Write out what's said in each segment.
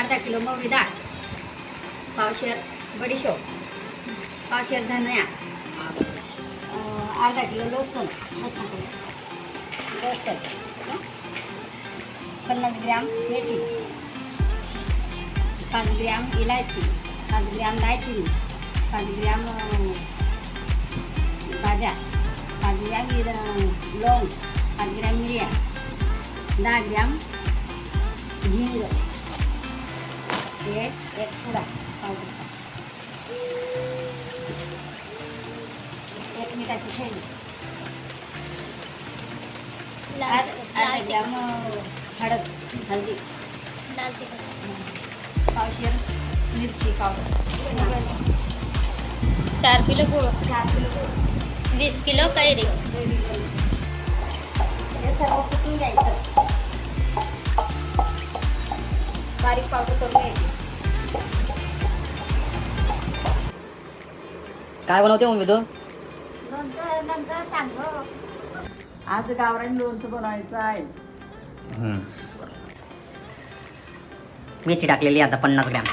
अर्धा किलो मोहरी डाळ, पावशेर बडीशोप, पावशेर धनिया, अर्धा किलो लसूण, लसूण 50 ग्रॅम मेथी, 5 ग्रॅम इलायची, 5 ग्रॅम दालचिनी, 5 ग्रॅम भाज्या, 5 ग्रॅम लवंग, 5 ग्रॅम मिरिया, 10 ग्रॅम हिंग, एक पुडा पावडरचा, एक मिठाची थैली, अर्धा ग्रॅम हळदी, लाल तिखट, पावशेर मिरची पावडर, 4 किलो गूळ, 4 किलो गूळ, 20 किलो कैरी. हे सर्व कुटून घ्यायचं, बारीक पावडर करून घ्यायची. काय बनवते मम्मी तू? नंतर सांगू. आज गावरान लोणचं बनवायचं आहे. मेथी टाकलेली आता 50 ग्रॅम.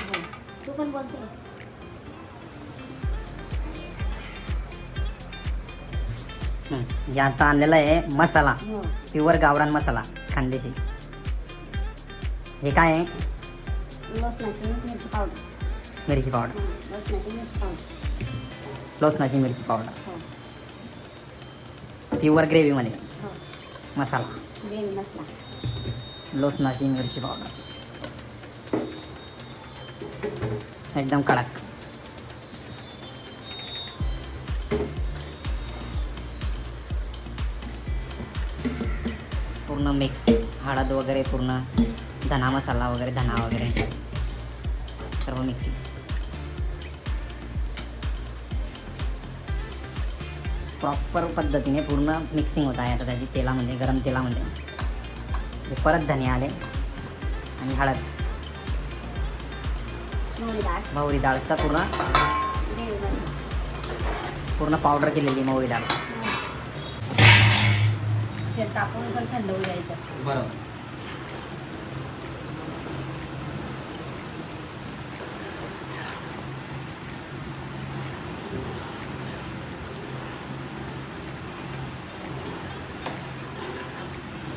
तू पण बोलते. जे आता आणलेला आहे मसाला, प्युअर गावरान मसाला खानदेशी. हे काय आहे? लसणाची मिरची पावडर, मिरची पावडर, लसणाची मिरची पावडर, लसणाची मिरची पावडर, हो प्युअर ग्रेव्हीमध्ये हो, मसाला, ग्रेव्ही मसाला, लसणाची मिरची पावडर एकदम कडक. पूर्ण मिक्स, हळद वगैरे पूर्ण, धना मसाला वगैरे, धना वगैरे सर्व मिक्सिंग. प्रॉपर पद्धतीने पूर्ण मिक्सिंग होत आहे आता त्याची तेलामध्ये, गरम तेलामध्ये. हे परत धने आले आणि हळद, मोहरी डाळ, मोहरी डाळचा पूर्ण ग्रेव्ही मसाला. पूर्ण पावडर केलेली मोहरी डाळ. ते टाकून पण थंड होऊ द्यायचं. बरोबर.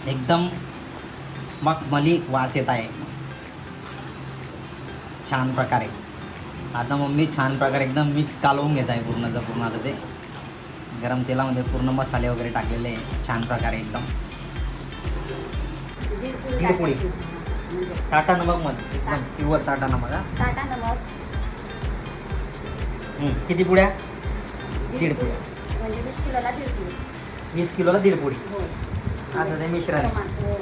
एकदम मखमली वास येत आहे छान प्रकारे. आता मम्मी छान प्रकारे एकदम मिक्स कालवून घेत आहे पूर्णचं पूर्ण. आता ते गरम तेलामध्ये पूर्ण मसाले वगैरे टाकलेले आहे छान प्रकारे एकदम. दीड पोळी म्हणजे टाटा नमकमध्ये एकदम प्युअर टाटा नमक. हा टाटा नमक, किती पुड्या? दीड पुड्या. म्हणजे 20 किलोला दीड पोळी. 20 किलोला दीड पोळी. हो. असं ते मिश्रण आहे. प्रमाण, हो,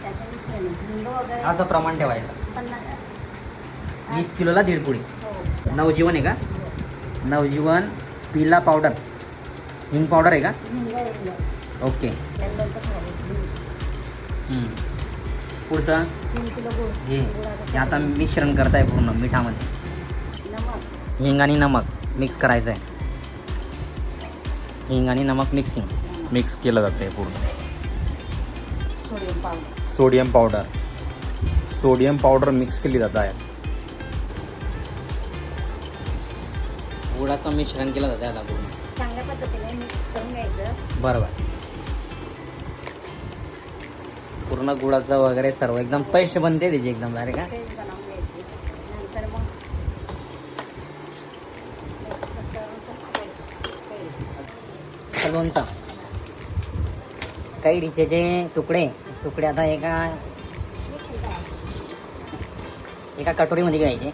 त्याचं मिश्रण आहे. हिंग वगैरे असं प्रमाण ठेवायचं. 50. 20 किलोला दीड पोळी. हो. नवजीवन आहे का? हो. नवजीवन पिला पावडर, हिंग पावडर आहे का? हिंग. ओके. लोणचं खराब. पुढचं 3 किलो गूळ. हे आता मिश्रण करताय पूर्ण मिठामध्ये. नमक, हिंग आणि नमक मिक्स करायचं आहे. हिंग आणि नमक मिक्स केलं जातं आहे पूर्ण. Sodium powder, sodium powder mix केली जात आहे. गुळाचं मिश्रण केलं जातं आता पूर्ण. चांगल्या पद्धतीने मिक्स करून घ्यायचं. बरोबर. पूर्ण गुळाचं वगैरे सर्व एकदम पेस्ट बनते त्याची एकदम डायरेक्ट. का पेस्ट बनवून घ्यायची. नंतर मग मिक्स करून टाकायचं. लोणचा कैरीचे जे तुकडे आता मिक्सी करायची. एका कटोरीमध्ये घ्यायचे.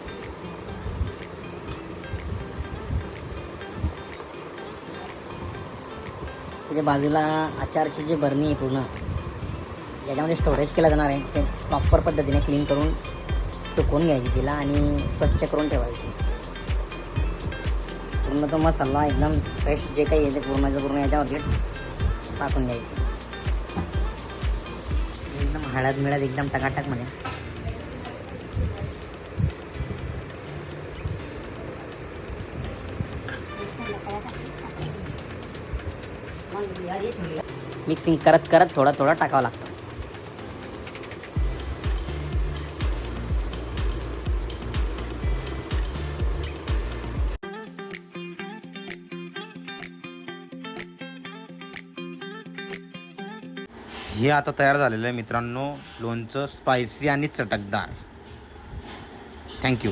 त्याच्या बाजूला अचारची जी बरणी आहे पूर्ण, ज्याच्यामध्ये स्टोरेज केला जाणार आहे, ते प्रॉपर पद्धतीने क्लीन करून सुकवून घ्यायची तिला आणि स्वच्छ करून ठेवायची. पूर्ण तो मसाला एकदम पेस्ट जे काही आहे ते पूर्ण याच्यावरती टाकून द्यायची. एकदम हळद मिळत एकदम टकाटकमध्ये. मिक्सिंग करत करत थोडं टाकावं लागतं. हे आता तयार झालेलं आहे मित्रांनो, लोणचं स्पायसी आणि चटकदार. थँक्यू.